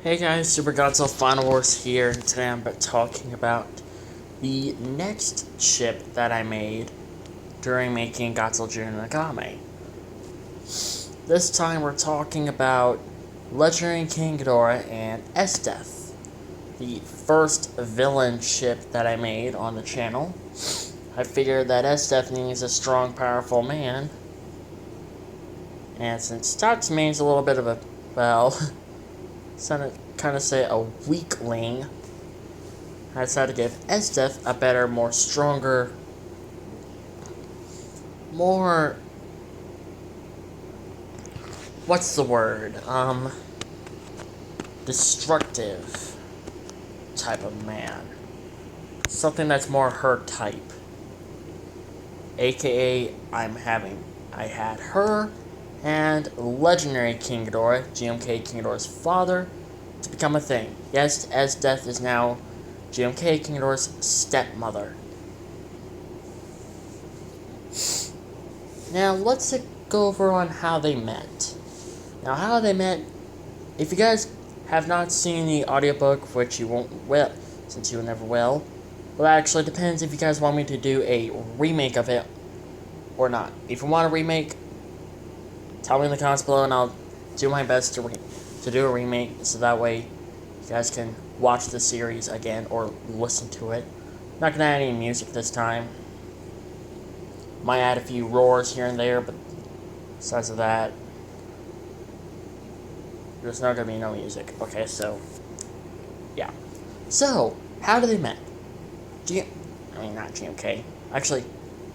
Hey guys, Super Godzilla Final Wars here, and today I'm talking about the next ship that I made during making Godzilla Jr. Nagame. This time we're talking about Legendary King Ghidorah and esdeath, the first villain ship that I made on the channel. I figured that esdeath needs a strong, powerful man, and since Tots means a little bit of a, well, kind of say a weakling, I decided to give esdeath a better, more stronger, more, what's the word, destructive type of man. Something that's more her type. AKA, I had her and Legendary King Ghidorah, GMK King Ghidorah's father, to become a thing. Yes, esdeath is now GMK King Ghidorah's stepmother. Now let's go over on how they met. Now how they met, if you guys have not seen the audiobook, which you won't, well, since you never will, well, that actually depends if you guys want me to do a remake of it or not. If you want a remake, tell me in the comments below and I'll do my best to do a remake, so that way you guys can watch the series again or listen to it. Not gonna add any music this time. Might add a few roars here and there, but besides of that, there's not gonna be no music. Okay, so yeah. So how did they met? Not GMK. Actually,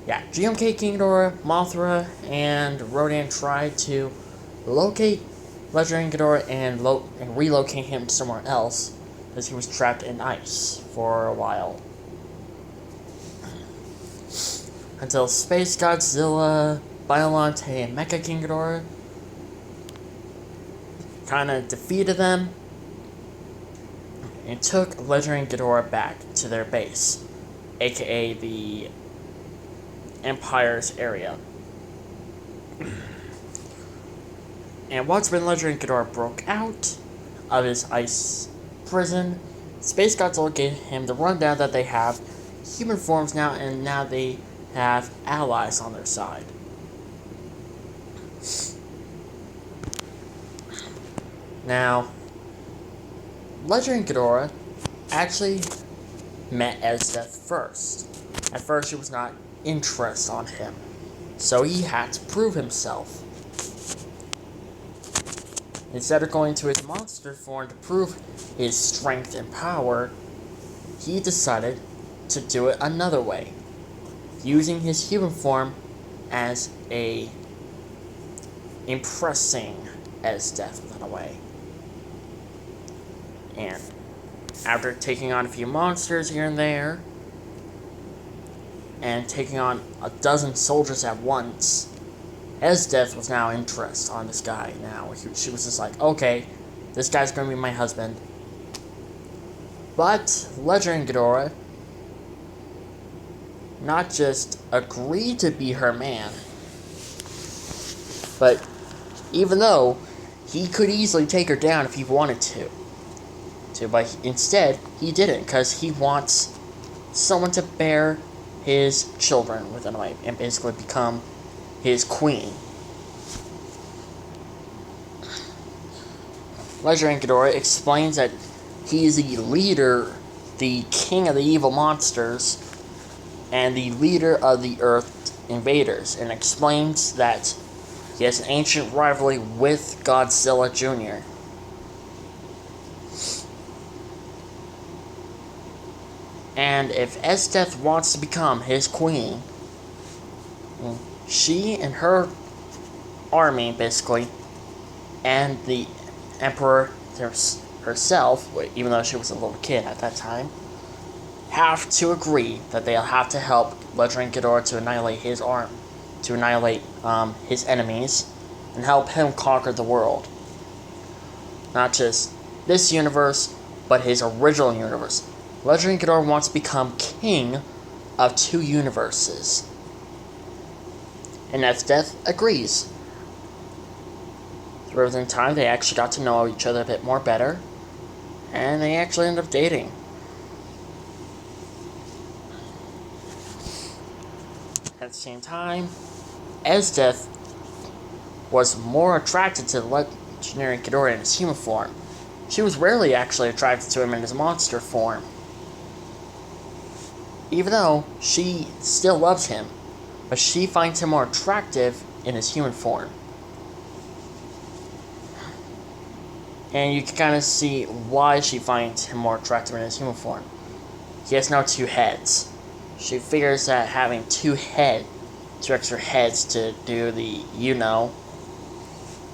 yeah, GMK King Ghidorah, Mothra, and Rodan tried to locate Legendary Ghidorah and relocate him somewhere else, because he was trapped in ice for a while. Until Space Godzilla, Biolante, and Mecha King Ghidorah kind of defeated them and took Legendary Ghidorah back to their base, aka the Empire's area. And once when Legendary Ghidorah broke out of his ice prison, Space Godzilla gave him the rundown that they have human forms now, and now they have allies on their side. Now, Legendary Ghidorah actually met esdeath first. At first, she was not interested on him, so he had to prove himself. Instead of going to his monster form to prove his strength and power, he decided to do it another way, using his human form as a impressing esdeath in a way. And after taking on a few monsters here and there, and taking on a dozen soldiers at once, esdeath was now interested on this guy now. She was just like, okay, this guy's gonna be my husband. But Legendary Ghidorah not just agreed to be her man, but even though he could easily take her down if he wanted to, but instead he didn't, because he wants someone to bear his children within a way and basically become his queen. Legendary Ghidorah explains that he is the leader, the king of the evil monsters, and the leader of the Earth invaders, and explains that he has an ancient rivalry with Godzilla Jr. And if esdeath wants to become his queen, she and her army, basically, and the Emperor herself, even though she was a little kid at that time, have to agree that they'll have to help Legendary Ghidorah to annihilate his his enemies, and help him conquer the world. Not just this universe, but his original universe. Legendary Ghidorah wants to become king of 2 universes. And esdeath agrees. Throughout the time, they actually got to know each other a bit more better. and they actually end up dating. At the same time, Esdeath was more attracted to the legendary Ghidorah in his human form. She was rarely actually attracted to him in his monster form, even though she still loves him, but she finds him more attractive in his human form. And you can kind of see why she finds him more attractive in his human form. He has now 2 heads. She figures that having 2 extra heads to do the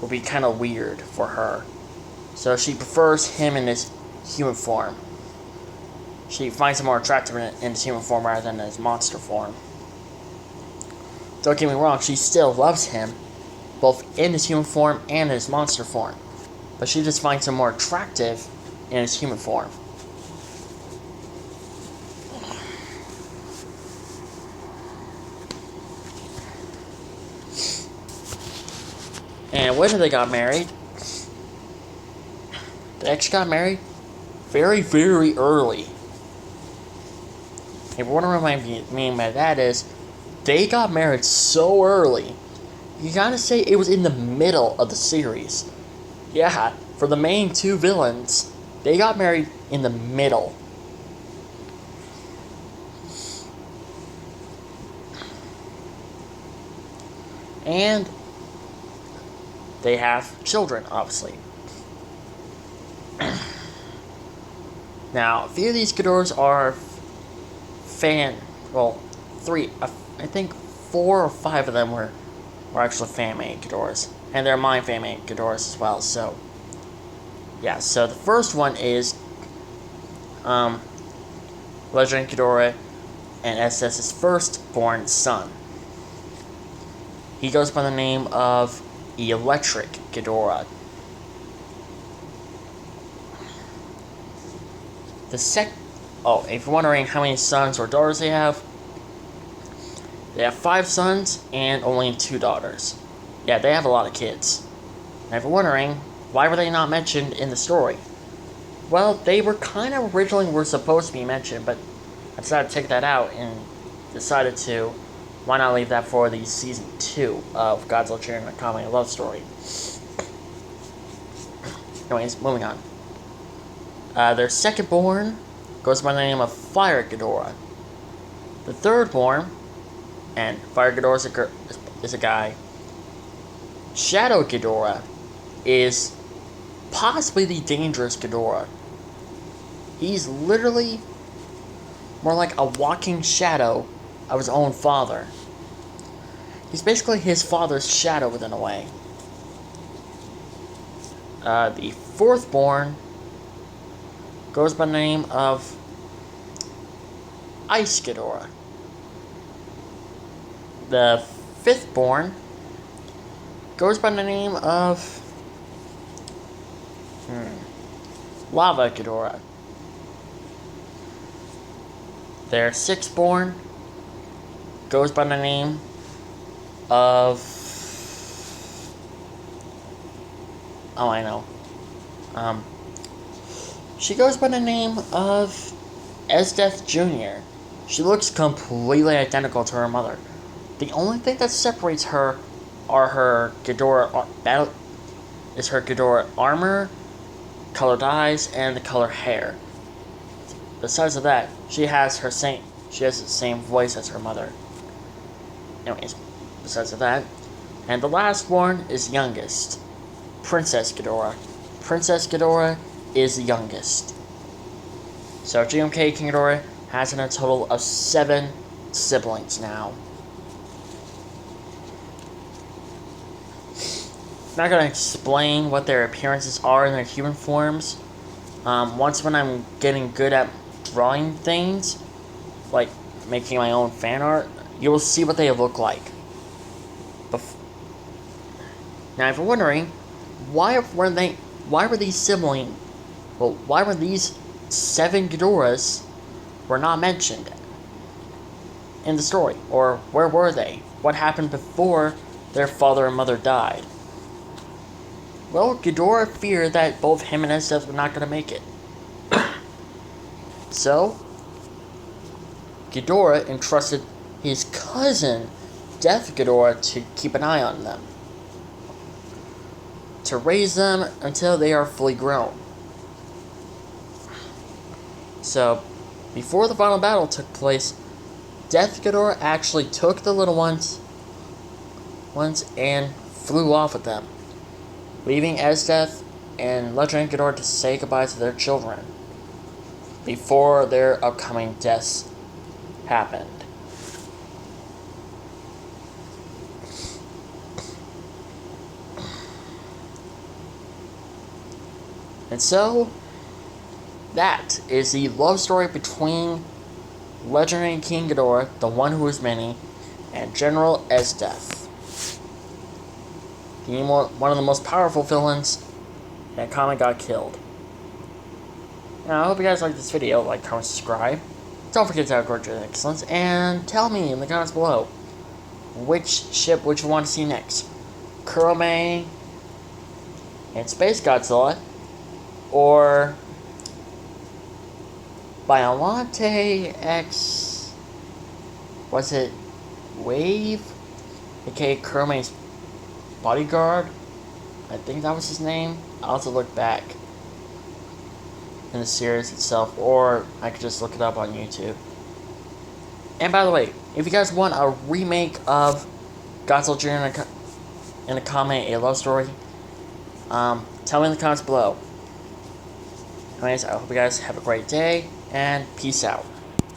will be kind of weird for her. So she prefers him in his human form. She finds him more attractive in his human form rather than in his monster form. Don't get me wrong, she still loves him, both in his human form and in his monster form. But she just finds him more attractive in his human form. And when they got married, they actually got married very, very early. And what I mean by that is, they got married so early, you gotta say it was in the middle of the series. Yeah, for the main 2 villains, they got married in the middle. And they have children, obviously. Now, a few of these Ghidorahs are I think 4 or 5 of them were actually fan-made Ghidorahs. And they're my fan-made Ghidorahs as well, so... Yeah, so the first one is... Legend Ghidorah and Esdeath's firstborn son. He goes by the name of Electric Ghidorah. If you're wondering how many sons or daughters they have 5 sons and only 2 daughters. Yeah, they have a lot of kids. And if you're wondering, why were they not mentioned in the story? Well, they were kind of originally supposed to be mentioned, but I decided to take that out and decided to, why not leave that for the season 2 of Godzilla Cheering a Comedy Love Story. Anyways, moving on. Their second-born goes by the name of Fire Ghidorah. The third-born, and Fire Ghidorah is a guy, Shadow Ghidorah is possibly the dangerous Ghidorah. He's literally more like a walking shadow of his own father. He's basically his father's shadow within a way. The fourth-born goes by the name of Ice Ghidorah. The fifth-born goes by the name of Lava Ghidorah. Their sixth-born goes by the name of... Oh, I know. She goes by the name of esdeath Jr. She looks completely identical to her mother. The only thing that separates her are her Ghidorah armor, color dyes, and the color hair. Besides of that, she has the same voice as her mother. Anyways, besides of that, and the last one is youngest, Princess Ghidorah. Princess Ghidorah is the youngest. So GMK King Ghidorah has a total of 7 siblings now. Not gonna explain what their appearances are in their human forms. Once when I'm getting good at drawing things, like making my own fan art, you will see what they look like. Now, if you're wondering, why were these 7 Ghidorahs were not mentioned in the story? Or where were they? What happened before their father and mother died? Well, Ghidorah feared that both him and esdeath were not going to make it. So, Ghidorah entrusted his cousin, Death Ghidorah, to keep an eye on them, to raise them until they are fully grown. So, before the final battle took place, Death Ghidorah actually took the little ones and flew off with them, leaving Esdeath and Legendary Ghidorah to say goodbye to their children before their upcoming deaths happened. And so, that is the love story between Legendary King Ghidorah, the one who is many, and General Esdeath, one of the most powerful villains that comic got killed. Now, I hope you guys liked this video. Like, comment, subscribe. Don't forget to have gorgeous excellence, and tell me in the comments below, which ship would you want to see next? Kurome and Space Godzilla, or Biolante X, was it Wave, aka Kurome's bodyguard? I think that was his name. I'll have to look back in the series itself, or I could just look it up on YouTube. And by the way, if you guys want a remake of Godzilla Jr. in a comment, a love story, tell me in the comments below. Anyways, I hope you guys have a great day, and peace out.